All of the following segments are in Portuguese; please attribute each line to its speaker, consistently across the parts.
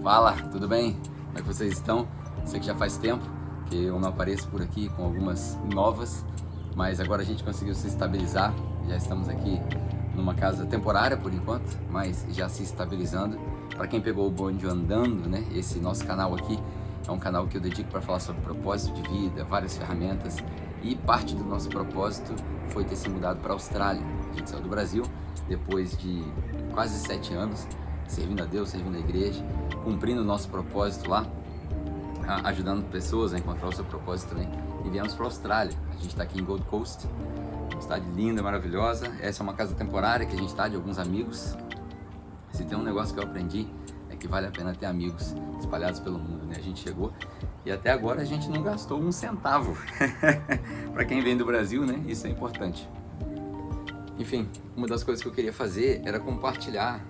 Speaker 1: Fala, tudo bem? Como é que vocês estão? Sei que já faz tempo que eu não apareço por aqui com algumas novas, mas agora a gente conseguiu se estabilizar. Já estamos aqui numa casa temporária por enquanto, mas já se estabilizando. Para quem pegou o bonde andando, né? Esse nosso canal aqui é um canal que eu dedico para falar sobre propósito de vida, várias ferramentas, e parte do nosso propósito foi ter se mudado para a Austrália. A gente saiu do Brasil depois de quase 7 anos servindo a Deus, servindo a igreja, cumprindo o nosso propósito lá, ajudando pessoas a encontrar o seu propósito também, e viemos para a Austrália. A gente está aqui em Gold Coast, uma cidade linda, maravilhosa. Essa é uma casa temporária que a gente está, de alguns amigos. Se tem um negócio que eu aprendi, é que vale a pena ter amigos espalhados pelo mundo, né? A gente chegou e até agora a gente não gastou um centavo. Para quem vem do Brasil, né? Isso é importante. Enfim, uma das coisas que eu queria fazer era compartilhar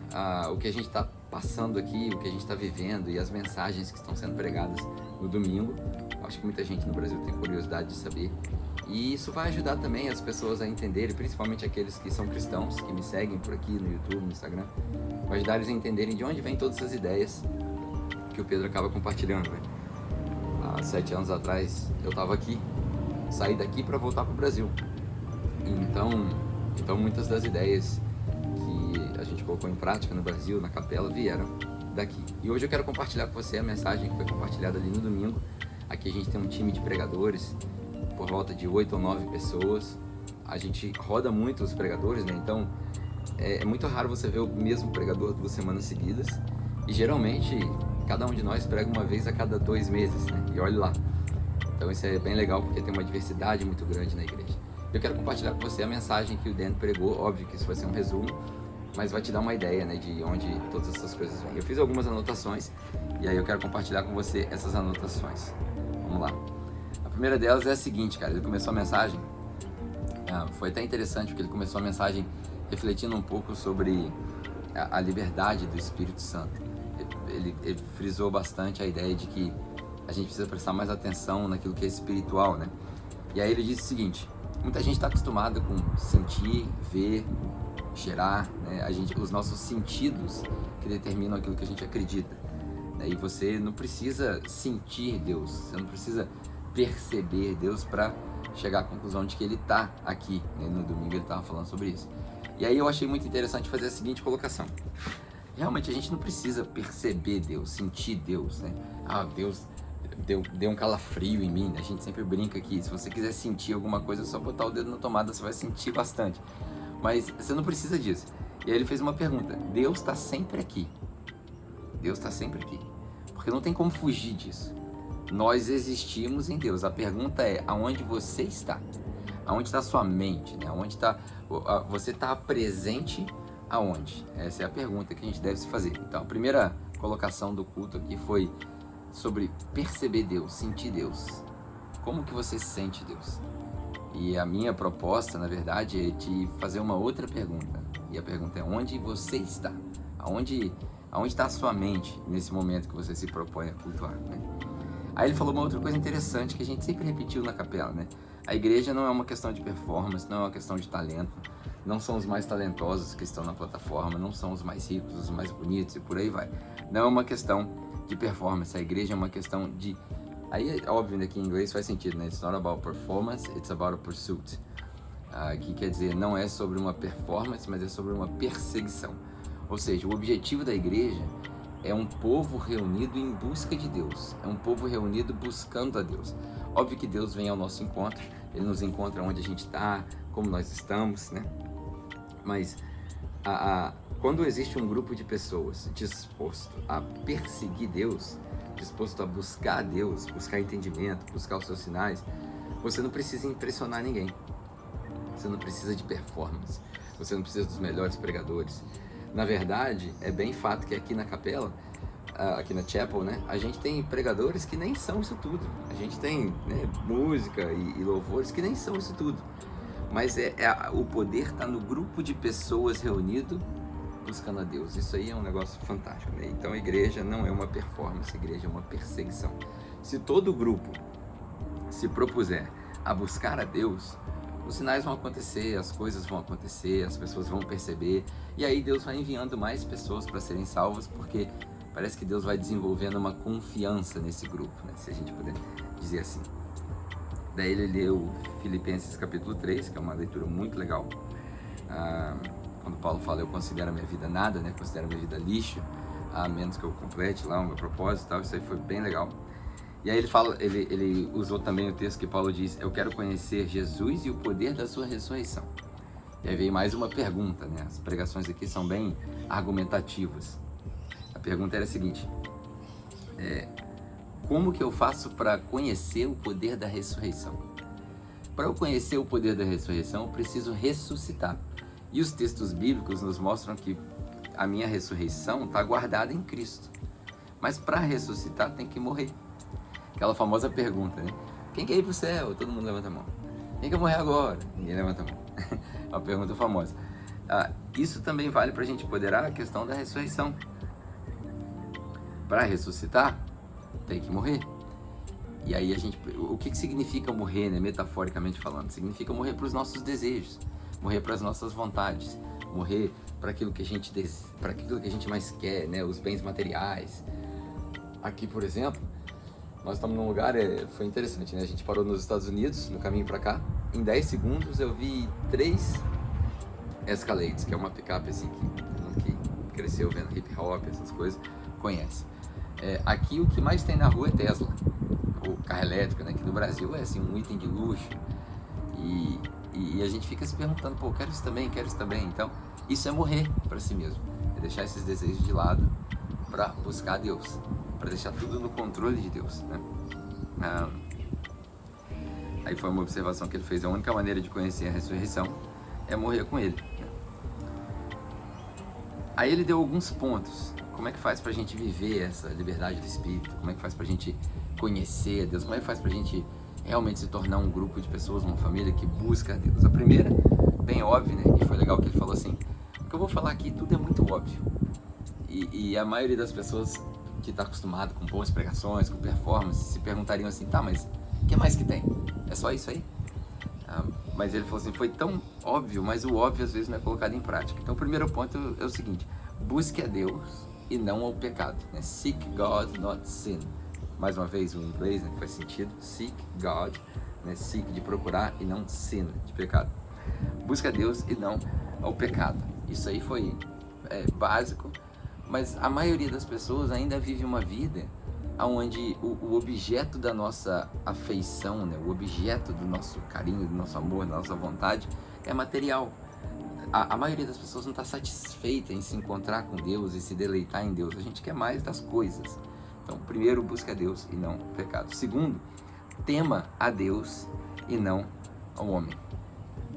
Speaker 1: o que a gente está passando aqui, o que a gente está vivendo e as mensagens que estão sendo pregadas no domingo. Eu acho que muita gente no Brasil tem curiosidade de saber. E isso vai ajudar também as pessoas a entenderem, principalmente aqueles que são cristãos, que me seguem por aqui no YouTube, no Instagram. Vai ajudar eles a entenderem de onde vêm todas essas ideias que o Pedro acaba compartilhando, né? Há 7 anos atrás eu estava aqui, saí daqui para voltar para o Brasil. Então muitas das ideias que a gente colocou em prática no Brasil, na capela, vieram daqui. E hoje eu quero compartilhar com você a mensagem que foi compartilhada ali no domingo. Aqui a gente tem um time de pregadores, por volta de 8 ou 9 pessoas. A gente roda muito os pregadores, né? Então é muito raro você ver o mesmo pregador 2 semanas seguidas. E geralmente cada um de nós prega uma vez a cada 2 meses, né? E olhe lá. Então isso é bem legal porque tem uma diversidade muito grande na igreja. Eu quero compartilhar com você a mensagem que o Dan pregou. Óbvio que isso vai ser um resumo, mas vai te dar uma ideia, né, de onde todas essas coisas vêm. Eu fiz algumas anotações e aí eu quero compartilhar com você essas anotações. Vamos lá. A primeira delas é a seguinte, cara. Ele começou a mensagem, foi até interessante porque ele começou a mensagem refletindo um pouco sobre a liberdade do Espírito Santo. Ele frisou bastante a ideia de que a gente precisa prestar mais atenção naquilo que é espiritual, né? E aí ele disse o seguinte: muita gente está acostumada com sentir, ver, cheirar, né? Os nossos sentidos que determinam aquilo que a gente acredita, né? E você não precisa sentir Deus, você não precisa perceber Deus para chegar à conclusão de que Ele está aqui, né? No domingo ele estava falando sobre isso. E aí eu achei muito interessante fazer a seguinte colocação: realmente a gente não precisa perceber Deus, sentir Deus, né? Deus deu um calafrio em mim, né? A gente sempre brinca aqui, se você quiser sentir alguma coisa, é só botar o dedo na tomada, você vai sentir bastante. Mas você não precisa disso. E aí ele fez uma pergunta: Deus está sempre aqui. Deus está sempre aqui. Porque não tem como fugir disso. Nós existimos em Deus. A pergunta é: aonde você está? Aonde está a sua mente, né? Aonde está, você está presente aonde? Essa é a pergunta que a gente deve se fazer. Então a primeira colocação do culto aqui foi sobre perceber Deus, sentir Deus. Como que você sente Deus? E a minha proposta, na verdade, é te fazer uma outra pergunta. E a pergunta é: onde você está? Aonde está a sua mente nesse momento que você se propõe a cultuar, né? Aí ele falou uma outra coisa interessante que a gente sempre repetiu na capela, né? A igreja não é uma questão de performance, não é uma questão de talento. Não são os mais talentosos que estão na plataforma, não são os mais ricos, os mais bonitos e por aí vai. Não é uma questão de performance, a igreja é uma questão de... Aí é óbvio, né, que em inglês faz sentido, né? It's not about performance, it's about a pursuit. Que quer dizer, não é sobre uma performance, mas é sobre uma perseguição. Ou seja, o objetivo da igreja é um povo reunido em busca de Deus. É um povo reunido buscando a Deus. Óbvio que Deus vem ao nosso encontro, Ele nos encontra onde a gente está, como nós estamos, né? Mas quando existe um grupo de pessoas disposto a perseguir Deus, disposto a buscar Deus, buscar entendimento, buscar os seus sinais, você não precisa impressionar ninguém. Você não precisa de performance. Você não precisa dos melhores pregadores. Na verdade, é bem fato que aqui na capela, aqui na Chapel, né, a gente tem pregadores que nem são isso tudo. A gente tem, né, música e louvores que nem são isso tudo. Mas o poder está no grupo de pessoas reunido buscando a Deus. Isso aí é um negócio fantástico, né? Então a igreja não é uma performance, a igreja é uma perseguição. Se todo grupo se propuser a buscar a Deus, os sinais vão acontecer, as coisas vão acontecer, as pessoas vão perceber, e aí Deus vai enviando mais pessoas para serem salvas, porque Parece que Deus vai desenvolvendo uma confiança nesse grupo, né? Se a gente puder dizer assim. Daí ele leu Filipenses capítulo 3, que é uma leitura muito legal. Quando Paulo fala, eu considero a minha vida nada, né? Considero a minha vida lixo, a menos que eu complete lá o meu propósito e tal. Isso aí foi bem legal. E aí ele usou também o texto que Paulo diz, eu quero conhecer Jesus e o poder da sua ressurreição. E aí veio mais uma pergunta, né? As pregações aqui são bem argumentativas. A pergunta era a seguinte, como que eu faço para conhecer o poder da ressurreição? Para eu conhecer o poder da ressurreição, eu preciso ressuscitar. E os textos bíblicos nos mostram que a minha ressurreição está guardada em Cristo. Mas para ressuscitar tem que morrer. Aquela famosa pergunta, né? Quem quer ir para o céu? Todo mundo levanta a mão. Quem quer morrer agora? Ninguém levanta a mão. É uma pergunta famosa. Isso também vale para a gente empoderar a questão da ressurreição. Para ressuscitar, tem que morrer. E aí o que significa morrer, né? Metaforicamente falando? Significa morrer para os nossos desejos, morrer para as nossas vontades, morrer para aquilo que a gente mais quer, né? Os bens materiais. Aqui, por exemplo, nós estamos num lugar, foi interessante, né? A gente parou nos Estados Unidos, no caminho para cá. Em 10 segundos eu vi 3 Escalades, que é uma picape assim, que cresceu vendo hip hop, essas coisas, conhece. Aqui o que mais tem na rua é Tesla, o carro elétrico, né? Aqui no Brasil é assim, um item de luxo. E a gente fica se perguntando, pô, quero isso também. Então, isso é morrer para si mesmo, é deixar esses desejos de lado para buscar Deus, para deixar tudo no controle de Deus, né? Aí foi uma observação que ele fez, a única maneira de conhecer a ressurreição é morrer com ele. Aí ele deu alguns pontos, como é que faz pra gente viver essa liberdade do Espírito, como é que faz pra gente conhecer Deus, como é que faz pra gente realmente se tornar um grupo de pessoas, uma família que busca Deus. A primeira, bem óbvia, né, e foi legal que ele falou assim, o que eu vou falar aqui tudo é muito óbvio, e a maioria das pessoas que está acostumado com boas pregações, com performance, se perguntariam assim, tá, mas o que mais que tem? É só isso aí? Mas ele falou assim, foi tão óbvio, mas o óbvio às vezes não é colocado em prática. Então o primeiro ponto é o seguinte, busque a Deus e não ao pecado, né? Seek God, not sin. Mais uma vez o inglês, né, que faz sentido, seek God, né? Seek de procurar e não sin, de pecado. Busque a Deus e não ao pecado. Isso aí foi básico, mas a maioria das pessoas ainda vive uma vida onde o objeto da nossa afeição, né, o objeto do nosso carinho, do nosso amor, da nossa vontade é material. A maioria das pessoas não está satisfeita em se encontrar com Deus e se deleitar em Deus. A gente quer mais das coisas. Então, primeiro, busca a Deus e não o pecado. Segundo, tema a Deus e não ao homem.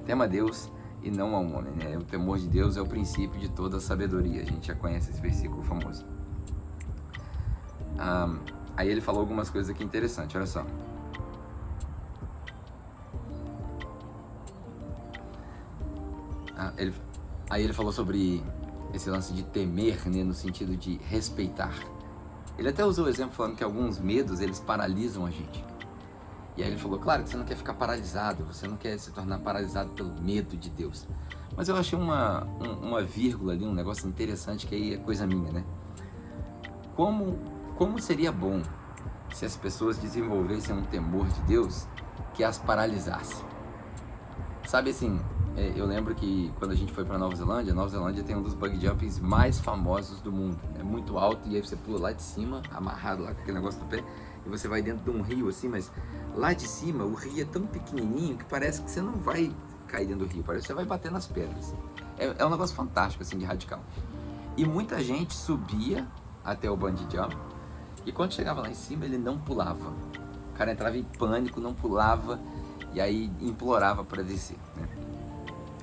Speaker 1: Tema a Deus e não ao homem, né? O temor de Deus é o princípio de toda a sabedoria. A gente já conhece esse versículo famoso. Aí ele falou algumas coisas aqui interessantes, olha só. Aí ele falou sobre esse lance de temer, né, no sentido de respeitar. Ele até usou o exemplo falando que alguns medos, eles paralisam a gente. E aí ele falou, claro que você não quer ficar paralisado, você não quer se tornar paralisado pelo medo de Deus. Mas eu achei uma vírgula ali, um negócio interessante, que aí é coisa minha, né? Como seria bom se as pessoas desenvolvessem um temor de Deus que as paralisasse? Sabe assim, eu lembro que quando a gente foi para Nova Zelândia tem um dos bungee jumpings mais famosos do mundo. É muito alto e aí você pula lá de cima, amarrado lá com aquele negócio no pé, e você vai dentro de um rio assim, mas lá de cima o rio é tão pequenininho que parece que você não vai cair dentro do rio, parece que você vai bater nas pedras. É um negócio fantástico assim, de radical. E muita gente subia até o bungee jump, e quando chegava lá em cima, ele não pulava. O cara entrava em pânico, não pulava, e aí implorava para descer, né?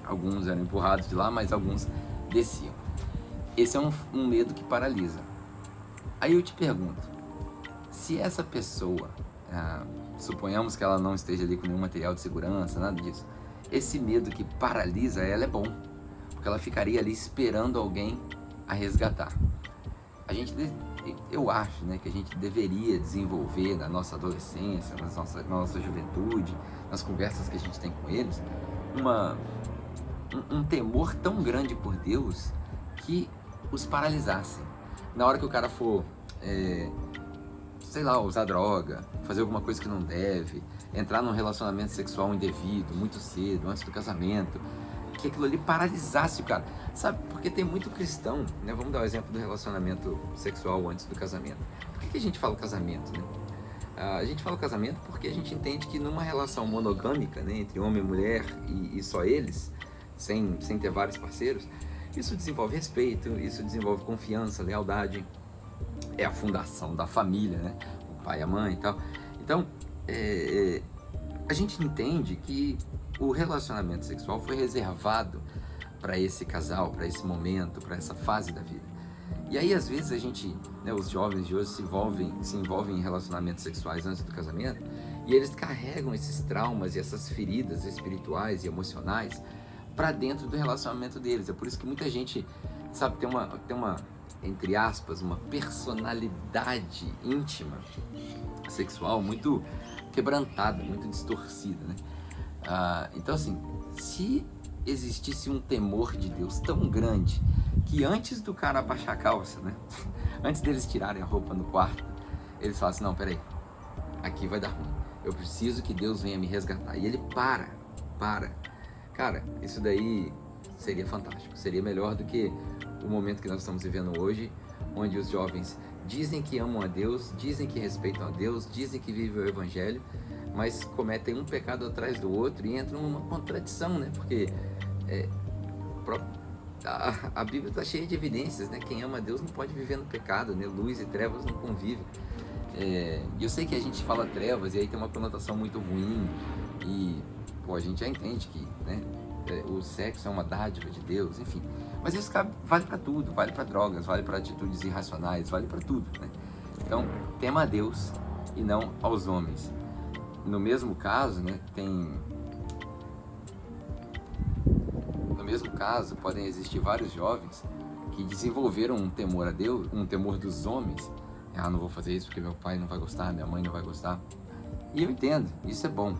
Speaker 1: Alguns eram empurrados de lá, mas alguns desciam. Esse é um medo que paralisa. Aí eu te pergunto, se essa pessoa, suponhamos que ela não esteja ali com nenhum material de segurança, nada disso, esse medo que paralisa ela é bom, porque ela ficaria ali esperando alguém a resgatar. Eu acho, né, que a gente deveria desenvolver na nossa adolescência, na nossa juventude, nas conversas que a gente tem com eles, um temor tão grande por Deus que os paralisasse. na hora que o cara for, sei lá, usar droga, fazer alguma coisa que não deve, entrar num relacionamento sexual indevido, muito cedo, antes do casamento, que aquilo ali paralisasse o cara, sabe? Porque tem muito cristão, né? Vamos dar o exemplo do relacionamento sexual antes do casamento. Por que a gente fala casamento, né? A gente fala casamento porque a gente entende que numa relação monogâmica, né, entre homem e mulher e só eles, sem ter vários parceiros, isso desenvolve respeito, isso desenvolve confiança, lealdade, é a fundação da família, né? O pai, a mãe e tal. Então, a gente entende que o relacionamento sexual foi reservado para esse casal, para esse momento, para essa fase da vida. E aí, às vezes, a gente, né, os jovens de hoje se envolvem em relacionamentos sexuais antes do casamento, e eles carregam esses traumas e essas feridas espirituais e emocionais para dentro do relacionamento deles. É por isso que muita gente, sabe, tem uma, entre aspas, uma personalidade íntima sexual muito quebrantada, muito distorcida, né? Então, assim, se existisse um temor de Deus tão grande que antes do cara abaixar a calça, né? Antes deles tirarem a roupa no quarto, eles falassem, não, peraí, aqui vai dar ruim, eu preciso que Deus venha me resgatar. E ele para. Cara, isso daí seria fantástico, seria melhor do que o momento que nós estamos vivendo hoje, onde os jovens dizem que amam a Deus, dizem que respeitam a Deus, dizem que vivem o Evangelho, mas cometem um pecado atrás do outro e entram numa contradição, né? Porque a Bíblia está cheia de evidências, né? Quem ama a Deus não pode viver no pecado, né? Luz e trevas não convivem. E eu sei que a gente fala trevas e aí tem uma conotação muito ruim e a gente já entende que, né, o sexo é uma dádiva de Deus, enfim. Mas isso vale para tudo, vale para drogas, vale para atitudes irracionais, vale para tudo, né? Então, tema a Deus e não aos homens. No mesmo caso, né, no mesmo caso, podem existir vários jovens que desenvolveram um temor a Deus, um temor dos homens. Não vou fazer isso porque meu pai não vai gostar, minha mãe não vai gostar. E eu entendo, isso é bom.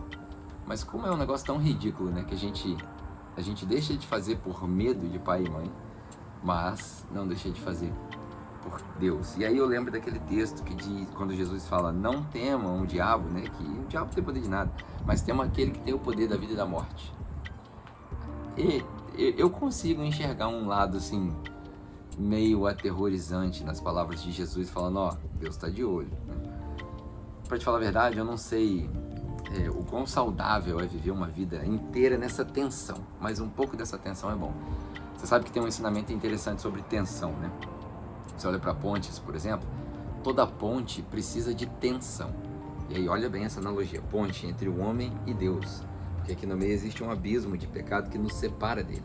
Speaker 1: Mas como é um negócio tão ridículo, né, que a gente deixa de fazer por medo de pai e mãe, mas não deixa de fazer por Deus. E aí eu lembro daquele texto que diz, quando Jesus fala, não temam o diabo, né, que o diabo não tem poder de nada, mas temam aquele que tem o poder da vida e da morte. E eu consigo enxergar um lado assim, meio aterrorizante nas palavras de Jesus, falando, Deus está de olho, né? Pra te falar a verdade, eu não sei o quão saudável é viver uma vida inteira nessa tensão, mas um pouco dessa tensão é bom. Você sabe que tem um ensinamento interessante sobre tensão, né? Você olha para pontes, por exemplo, toda ponte precisa de tensão. E aí olha bem essa analogia, ponte entre o homem e Deus, porque aqui no meio existe um abismo de pecado que nos separa dele.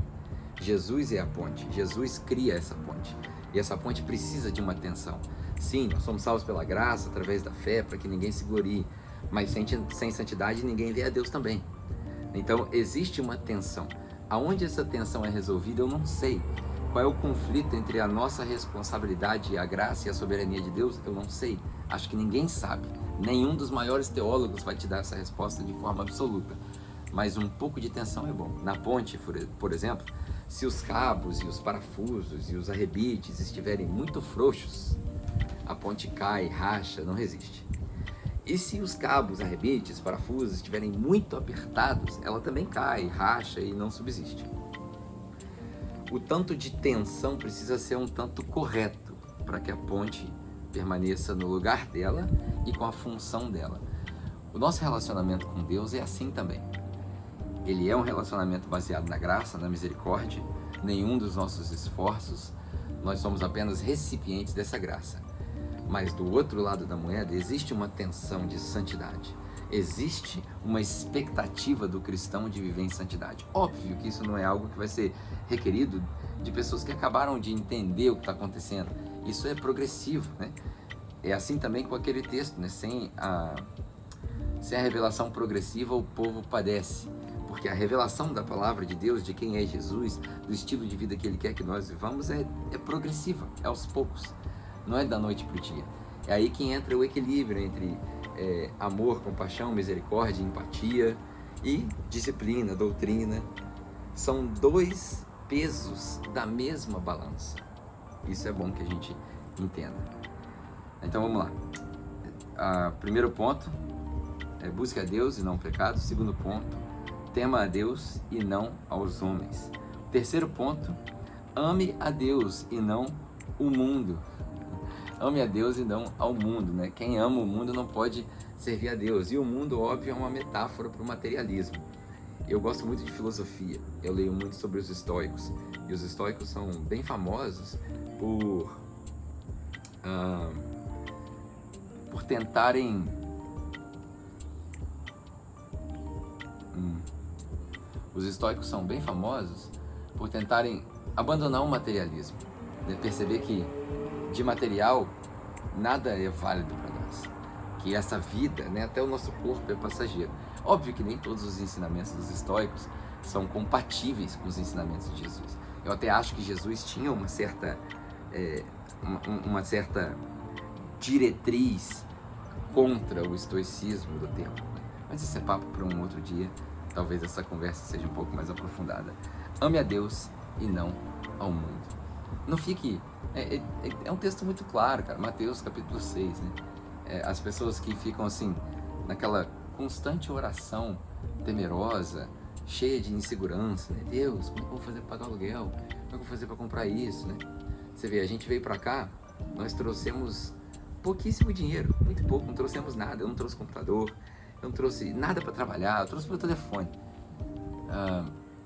Speaker 1: Jesus é a ponte, Jesus cria essa ponte, e essa ponte precisa de uma tensão. Sim, nós somos salvos pela graça, através da fé, para que ninguém se glorie, mas sem santidade ninguém vê a Deus também. Então existe uma tensão. Aonde essa tensão é resolvida eu não sei. Qual é o conflito entre a nossa responsabilidade, a graça e a soberania de Deus? Eu não sei. Acho que ninguém sabe. Nenhum dos maiores teólogos vai te dar essa resposta de forma absoluta. Mas um pouco de tensão é bom. Na ponte, por exemplo, se os cabos e os parafusos e os arrebites estiverem muito frouxos, a ponte cai, racha, não resiste. E se os cabos, arrebites, parafusos estiverem muito apertados, ela também cai, racha e não subsiste. O tanto de tensão precisa ser um tanto correto para que a ponte permaneça no lugar dela e com a função dela. O nosso relacionamento com Deus é assim também. Ele é um relacionamento baseado na graça, na misericórdia, nenhum dos nossos esforços, nós somos apenas recipientes dessa graça. Mas do outro lado da moeda existe uma tensão de santidade. Existe uma expectativa do cristão de viver em santidade. Óbvio que isso não é algo que vai ser requerido de pessoas que acabaram de entender o que está acontecendo. Isso é progressivo, né? É assim também com aquele texto, né? Sem a revelação progressiva, o povo padece. Porque a revelação da palavra de Deus, de quem é Jesus, do estilo de vida que Ele quer que nós vivamos, é progressiva, é aos poucos. Não é da noite para o dia. É aí que entra o equilíbrio entre amor, compaixão, misericórdia, empatia e disciplina, doutrina. São dois pesos da mesma balança. Isso é bom que a gente entenda. Então vamos lá. Primeiro ponto é busque a Deus e não o pecado. Segundo ponto, tema a Deus e não aos homens. Terceiro ponto, ame a Deus e não o mundo. Ame a Deus e não ao mundo, né? Quem ama o mundo não pode servir a Deus. E o mundo, óbvio, é uma metáfora para o materialismo. Eu gosto muito de filosofia. Eu leio muito sobre os estoicos. E os estoicos são bem famosos por tentarem os estoicos são bem famosos por tentarem abandonar o materialismo, né? Perceber que de material nada é válido para nós, que essa vida, né, até o nosso corpo é passageiro. Óbvio que nem todos os ensinamentos dos estoicos são compatíveis com os ensinamentos de Jesus. Eu até acho que Jesus tinha uma certa diretriz contra o estoicismo do tempo, né? Mas isso é papo para um outro dia. Talvez essa conversa seja um pouco mais aprofundada. Ame a Deus e não ao mundo. Não fique... É um texto muito claro, cara. Mateus capítulo 6, né? As pessoas que ficam assim, naquela constante oração temerosa, cheia de insegurança, né? Deus, como é que eu vou fazer para pagar o aluguel? Como é que eu vou fazer para comprar isso, né? Você vê, a gente veio para cá, nós trouxemos pouquíssimo dinheiro, muito pouco, não trouxemos nada. Eu não trouxe computador, eu não trouxe nada para trabalhar, eu trouxe meu telefone.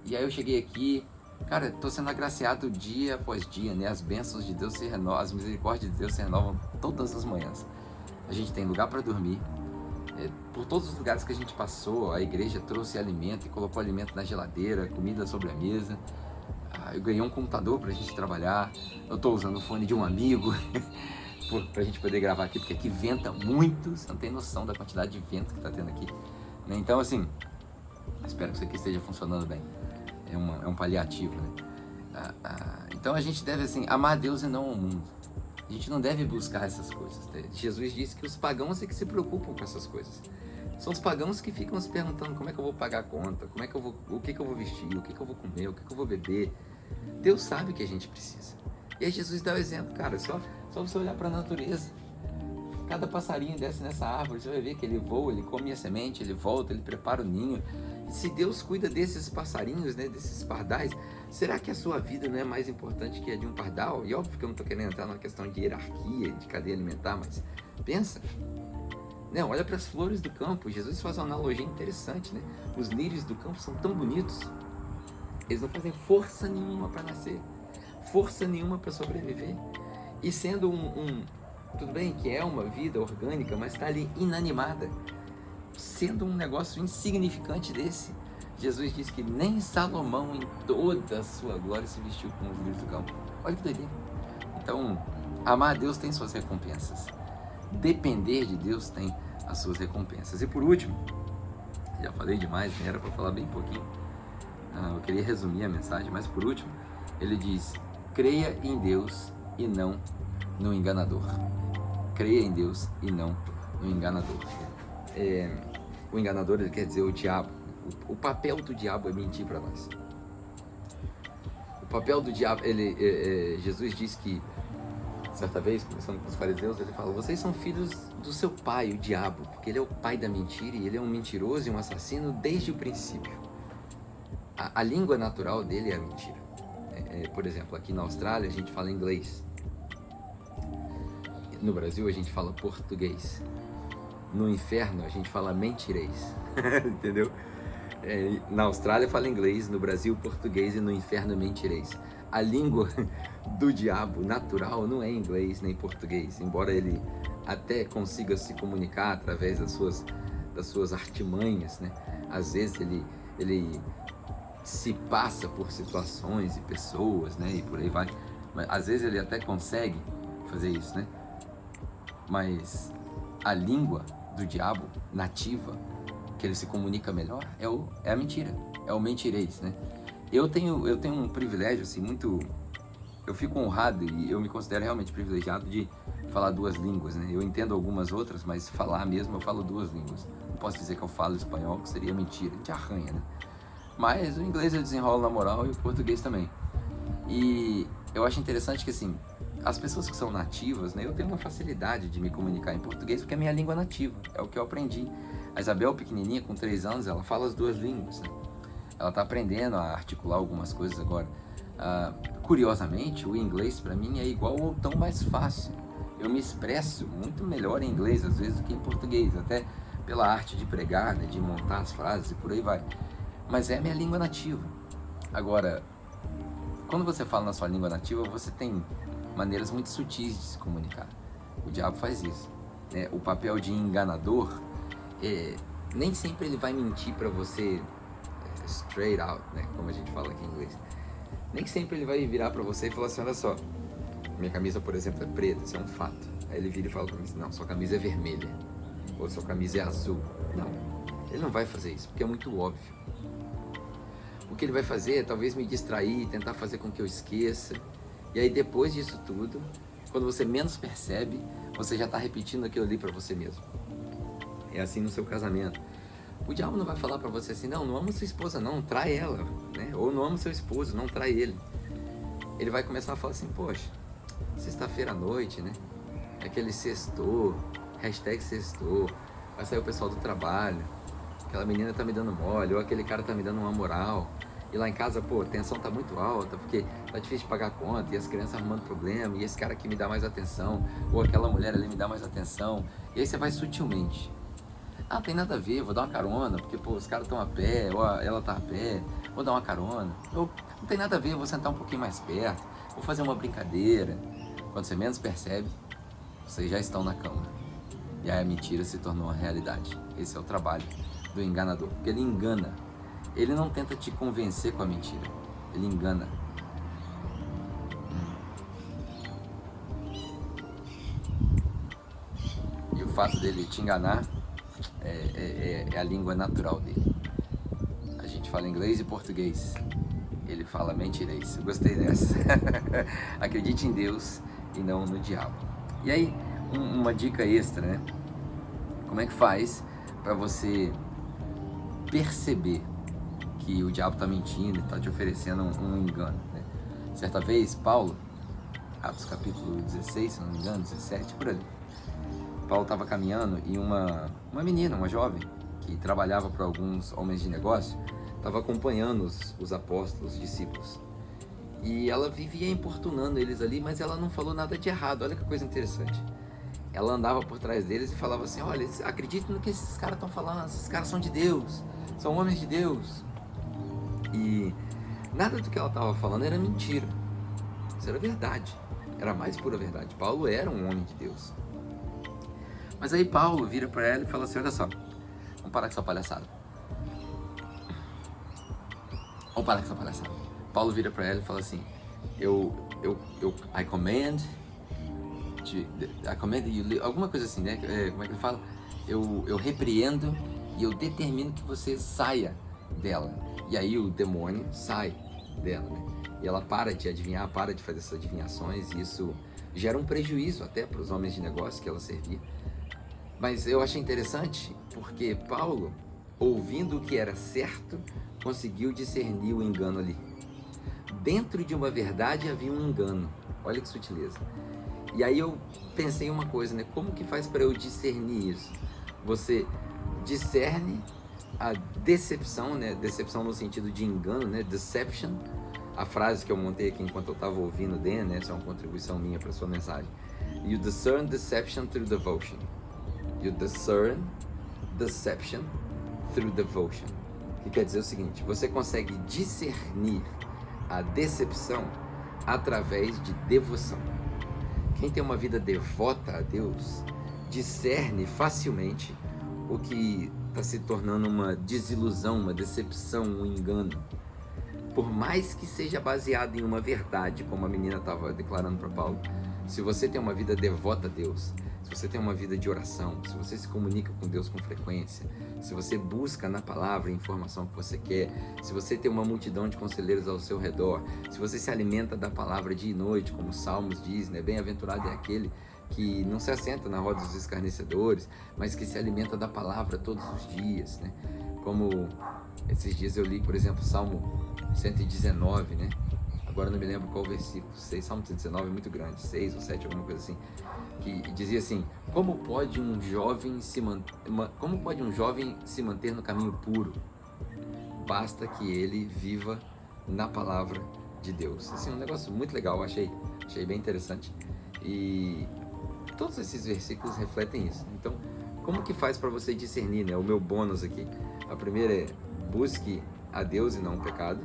Speaker 1: E aí eu cheguei aqui, cara, tô sendo agraciado dia após dia, né? As bênçãos de Deus se renovam, as misericórdias de Deus se renovam todas as manhãs. A gente tem lugar para dormir. Por todos os lugares que a gente passou, a igreja trouxe alimento e colocou alimento na geladeira, comida sobre a mesa. Eu ganhei um computador pra gente trabalhar. Eu tô usando o fone de um amigo pra gente poder gravar aqui, porque aqui venta muito. Você não tem noção da quantidade de vento que tá tendo aqui, né? Então, assim, espero que isso aqui esteja funcionando bem. É um paliativo, né? Então a gente deve, assim, amar a Deus e não ao mundo. A gente não deve buscar essas coisas, né? Jesus disse que os pagãos é que se preocupam com essas coisas. São os pagãos que ficam se perguntando como é que eu vou pagar a conta, o que eu vou vestir, o que eu vou comer, o que eu vou beber. Deus sabe o que a gente precisa. E aí Jesus dá o exemplo, cara, só você olhar para a natureza. Cada passarinho desce nessa árvore, você vai ver que ele voa, ele come a semente, ele volta, ele prepara o ninho. E se Deus cuida desses passarinhos, né, desses pardais, será que a sua vida não é mais importante que a de um pardal? E óbvio que eu não estou querendo entrar numa questão de hierarquia, de cadeia alimentar, mas pensa. Não, olha para as flores do campo. Jesus faz uma analogia interessante, né? Os lírios do campo são tão bonitos. Eles não fazem força nenhuma para nascer, força nenhuma para sobreviver. E sendo tudo bem que é uma vida orgânica, mas está ali inanimada, sendo um negócio insignificante desse, Jesus diz que nem Salomão em toda a sua glória se vestiu como os lírios do campo. Olha que doideira. Então, amar a Deus tem suas recompensas. Depender de Deus tem as suas recompensas. E por último, já falei demais, né? Era para falar bem pouquinho. Eu queria resumir a mensagem, mas por último, ele diz: creia em Deus e não no enganador. Creia em Deus e não no enganador. O enganador, ele quer dizer o diabo. O papel do diabo é mentir para nós. O papel do diabo, Jesus diz que, certa vez, conversando com os fariseus, ele fala: vocês são filhos do seu pai, o diabo, porque ele é o pai da mentira e ele é um mentiroso e um assassino desde o princípio. A língua natural dele é a mentira. Por exemplo, aqui na Austrália a gente fala inglês. No Brasil a gente fala português. No inferno a gente fala mentirês. Entendeu? Na Austrália fala inglês, no Brasil português e no inferno mentirês. A língua do diabo natural não é inglês nem português, embora ele até consiga se comunicar através das suas artimanhas, né? Às vezes ele se passa por situações e pessoas, né? E por aí vai. Mas às vezes ele até consegue fazer isso, né? Mas a língua do diabo nativa, que ele se comunica melhor, é a mentira, é o mentirês, né? Eu tenho um privilégio, assim, muito... Eu fico honrado e eu me considero realmente privilegiado de falar duas línguas, né? Eu entendo algumas outras, mas falar mesmo, eu falo duas línguas. Não posso dizer que eu falo espanhol, que seria mentira, a gente arranha, né? Mas o inglês eu desenrolo na moral e o português também. E eu acho interessante que, assim, as pessoas que são nativas, né, eu tenho uma facilidade de me comunicar em português porque é minha língua nativa, é o que eu aprendi. A Isabel, pequenininha, com 3 anos, ela fala as 2 línguas, né? Ela está aprendendo a articular algumas coisas agora. Curiosamente, o inglês para mim é igual ou tão mais fácil. Eu me expresso muito melhor em inglês às vezes do que em português, até pela arte de pregar, né, de montar as frases e por aí vai. Mas é a minha língua nativa. Agora, quando você fala na sua língua nativa, você tem maneiras muito sutis de se comunicar. O diabo faz isso, né? O papel de enganador, nem sempre ele vai mentir para você straight out, né? Como a gente fala aqui em inglês. Nem sempre ele vai virar para você e falar assim, olha só, minha camisa, por exemplo, é preta, isso é um fato. Aí ele vira e fala para mim, não, sua camisa é vermelha, ou sua camisa é azul. Não, ele não vai fazer isso, porque é muito óbvio. O que ele vai fazer é talvez me distrair, tentar fazer com que eu esqueça. E aí depois disso tudo, quando você menos percebe, você já está repetindo aquilo ali para você mesmo. É assim no seu casamento. O diabo não vai falar para você assim, não ama sua esposa não, trai ela, né? Ou não ama seu esposo, não trai ele. Ele vai começar a falar assim, poxa, sexta-feira à noite, né? Aquele sextou, hashtag sextou, vai sair o pessoal do trabalho, aquela menina tá me dando mole, ou aquele cara tá me dando uma moral. E lá em casa, pô, a tensão tá muito alta, porque tá difícil de pagar a conta, e as crianças arrumando problema, e esse cara aqui me dá mais atenção, ou aquela mulher ali me dá mais atenção. E aí você vai sutilmente. Ah, tem nada a ver, vou dar uma carona, porque pô, os caras estão a pé, ou ela tá a pé, vou dar uma carona. Ou não tem nada a ver, vou sentar um pouquinho mais perto, vou fazer uma brincadeira. Quando você menos percebe, vocês já estão na cama. E aí a mentira se tornou uma realidade. Esse é o trabalho do enganador, porque ele engana. Ele não tenta te convencer com a mentira, ele engana. E o fato dele te enganar é a língua natural dele. A gente fala inglês e português, ele fala mentirês. Eu gostei dessa. Acredite em Deus e não no diabo. E aí, uma dica extra, né? Como é que faz para você perceber que o diabo está mentindo e está te oferecendo um engano, né? Certa vez, Paulo, Atos capítulo 16, se não me engano, 17, por ali, Paulo estava caminhando e uma menina, uma jovem, que trabalhava para alguns homens de negócio, estava acompanhando os apóstolos, os discípulos. E ela vivia importunando eles ali, mas ela não falou nada de errado. Olha que coisa interessante. Ela andava por trás deles e falava assim, olha, acredite no que esses caras estão falando, esses caras são de Deus, são homens de Deus. E nada do que ela estava falando era mentira. Isso era verdade. Era a mais pura verdade. Paulo era um homem de Deus. Mas aí Paulo vira para ela e fala assim, olha só, vamos parar com essa palhaçada. Vamos parar com essa palhaçada. Paulo vira para ela e fala assim, I command you, alguma coisa assim, né? Como é que ele fala? Eu repreendo e eu determino que você saia dela. E aí o demônio sai dela, né? E ela para de adivinhar, para de fazer essas adivinhações, e isso gera um prejuízo até para os homens de negócio que ela servia. Mas eu achei interessante porque Paulo, ouvindo o que era certo, conseguiu discernir o engano ali. Dentro de uma verdade havia um engano. Olha que sutileza. E aí eu pensei em uma coisa, né? Como que faz para eu discernir isso? Você discerne a decepção, né? Decepção no sentido de engano, né? Deception. A frase que eu montei aqui enquanto eu estava ouvindo o Dan, né? Essa é uma contribuição minha para sua mensagem. You discern deception through devotion. You discern deception through devotion. Que quer dizer o seguinte, você consegue discernir a decepção através de devoção. Quem tem uma vida devota a Deus discerne facilmente o que está se tornando uma desilusão, uma decepção, um engano. Por mais que seja baseado em uma verdade, como a menina estava declarando para Paulo, se você tem uma vida devota a Deus, se você tem uma vida de oração, se você se comunica com Deus com frequência, se você busca na palavra a informação que você quer, se você tem uma multidão de conselheiros ao seu redor, se você se alimenta da palavra dia e noite, como os Salmos diz, né? Bem-aventurado é aquele que não se assenta na roda dos escarnecedores, mas que se alimenta da palavra todos os dias, né? Como esses dias eu li, por exemplo, Salmo 119, né? agora não me lembro qual versículo, 6, Salmo 119 é muito grande, 6 ou 7, alguma coisa assim, que dizia assim: como pode um jovem se manter no caminho puro? Basta que ele viva na palavra de Deus. Assim, um negócio muito legal, achei bem interessante. E todos esses versículos refletem isso. Então, como que faz para você discernir, né? O meu bônus aqui. A primeira é: busque a Deus e não o pecado,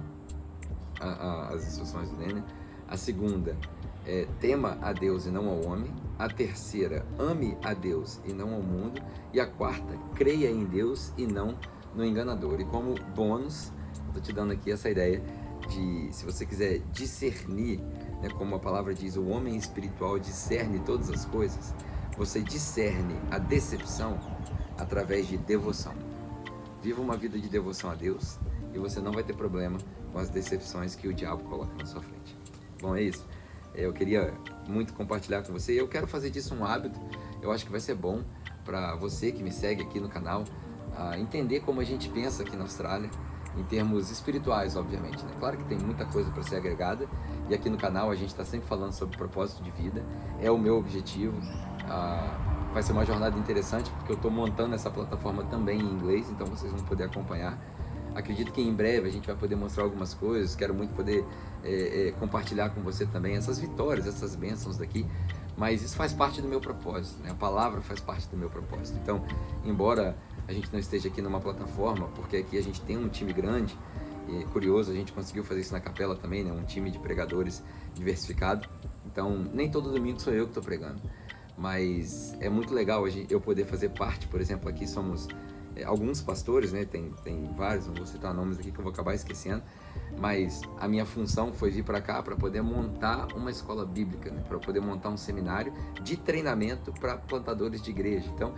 Speaker 1: as instruções do Nene. A segunda é: tema a Deus e não ao homem. A terceira: ame a Deus e não ao mundo. E a quarta: creia em Deus e não no enganador. E como bônus, estou te dando aqui essa ideia de, se você quiser discernir, né, como a palavra diz, o homem espiritual discerne todas as coisas. Você discerne a decepção através de devoção. Viva uma vida de devoção a Deus e você não vai ter problema com as decepções que o diabo coloca na sua frente. Bom, é isso. Eu queria muito compartilhar com você. Eu quero fazer disso um hábito. Eu acho que vai ser bom para você que me segue aqui no canal entender como a gente pensa aqui na Austrália, em termos espirituais, obviamente, né? Claro que tem muita coisa para ser agregada, e aqui no canal a gente está sempre falando sobre propósito de vida. É o meu objetivo. Vai ser uma jornada interessante, porque eu estou montando essa plataforma também em inglês, então vocês vão poder acompanhar. Acredito que em breve a gente vai poder mostrar algumas coisas. Quero muito poder compartilhar com você também essas vitórias, essas bênçãos daqui. Mas isso faz parte do meu propósito, né? A palavra faz parte do meu propósito. Então, embora a gente não esteja aqui numa plataforma, porque aqui a gente tem um time grande, e curioso, a gente conseguiu fazer isso na capela também, né? Um time de pregadores diversificado. Então, nem todo domingo sou eu que estou pregando, mas é muito legal eu poder fazer parte. Por exemplo, aqui somos alguns pastores, né? Tem vários, não vou citar nomes aqui que eu vou acabar esquecendo, mas a minha função foi vir para cá para poder montar uma escola bíblica, né? Para poder montar um seminário de treinamento para plantadores de igreja. Então,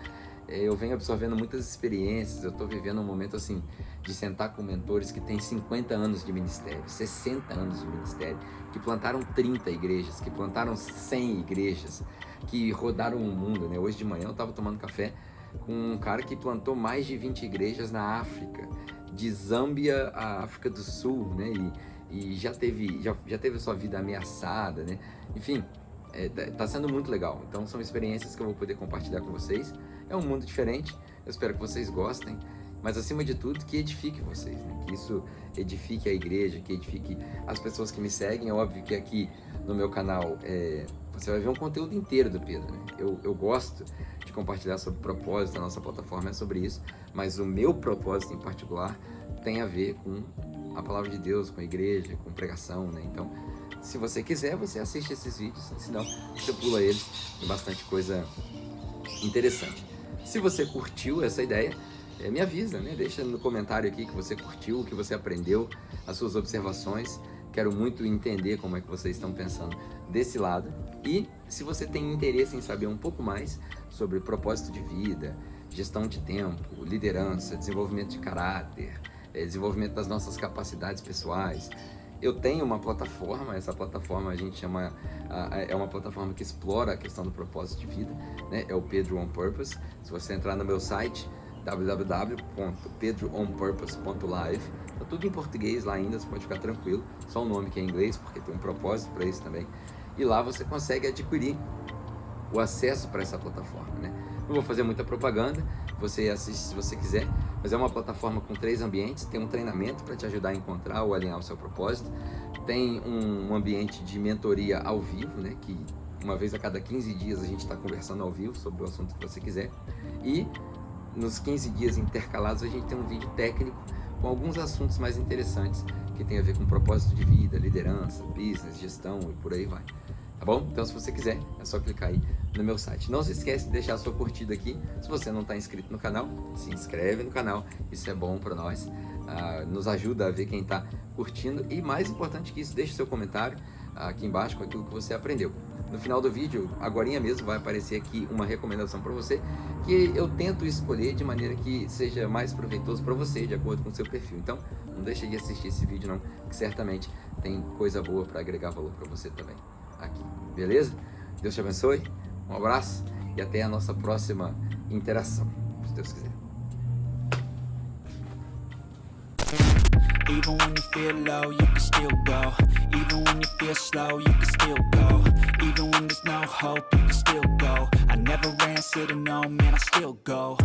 Speaker 1: eu venho absorvendo muitas experiências. Eu estou vivendo um momento assim de sentar com mentores que têm 50 anos de ministério, 60 anos de ministério, que plantaram 30 igrejas, que plantaram 100 igrejas, que rodaram o mundo, né? Hoje de manhã eu estava tomando café com um cara que plantou mais de 20 igrejas na África, de Zâmbia à África do Sul, né? E já teve a sua vida ameaçada, né? Enfim, tá sendo muito legal. Então são experiências que eu vou poder compartilhar com vocês. É um mundo diferente, eu espero que vocês gostem, mas acima de tudo que edifique vocês, né? Que isso edifique a igreja, que edifique as pessoas que me seguem. É óbvio que aqui no meu canal você vai ver um conteúdo inteiro do Pedro, né? Eu gosto de compartilhar sobre o propósito. A nossa plataforma é sobre isso, mas o meu propósito em particular tem a ver com a palavra de Deus, com a igreja, com pregação, né? Então, se você quiser, você assiste esses vídeos, senão você pula eles. Tem bastante coisa interessante. Se você curtiu essa ideia, me avisa, né? Deixa no comentário aqui que você curtiu, o que você aprendeu, as suas observações. Quero muito entender como é que vocês estão pensando desse lado. E se você tem interesse em saber um pouco mais sobre propósito de vida, gestão de tempo, liderança, desenvolvimento de caráter, desenvolvimento das nossas capacidades pessoais, eu tenho uma plataforma. Essa plataforma a gente chama, é uma plataforma que explora a questão do propósito de vida, né? É o Pedro On Purpose. Se você entrar no meu site, www.pedroonpurpose.live, tá tudo em português lá ainda, você pode ficar tranquilo, só o nome que é em inglês, porque tem um propósito para isso também. E lá você consegue adquirir o acesso para essa plataforma, né? Não vou fazer muita propaganda, você assiste se você quiser, mas é uma plataforma com 3 ambientes. Tem um treinamento para te ajudar a encontrar ou alinhar o seu propósito, tem um ambiente de mentoria ao vivo, né? Que uma vez a cada 15 dias a gente está conversando ao vivo sobre o assunto que você quiser, e nos 15 dias intercalados a gente tem um vídeo técnico com alguns assuntos mais interessantes que tem a ver com propósito de vida, liderança, business, gestão e por aí vai. Tá bom? Então, se você quiser, é só clicar aí no meu site. Não se esquece de deixar a sua curtida aqui. Se você não está inscrito no canal, se inscreve no canal. Isso é bom para nós. Nos ajuda a ver quem está curtindo. E mais importante que isso, deixe seu comentário aqui embaixo com aquilo que você aprendeu. No final do vídeo, agorinha mesmo, vai aparecer aqui uma recomendação para você, que eu tento escolher de maneira que seja mais proveitoso para você, de acordo com o seu perfil. Então, não deixe de assistir esse vídeo não, que certamente tem coisa boa para agregar valor para você também aqui, beleza? Deus te abençoe, um abraço e até a nossa próxima interação, se Deus quiser.
Speaker 2: Even when you feel low, you can still go. Even when you feel slow, you can still go. Even when there's no hope, you can still go. I never answer to no, man, I still go.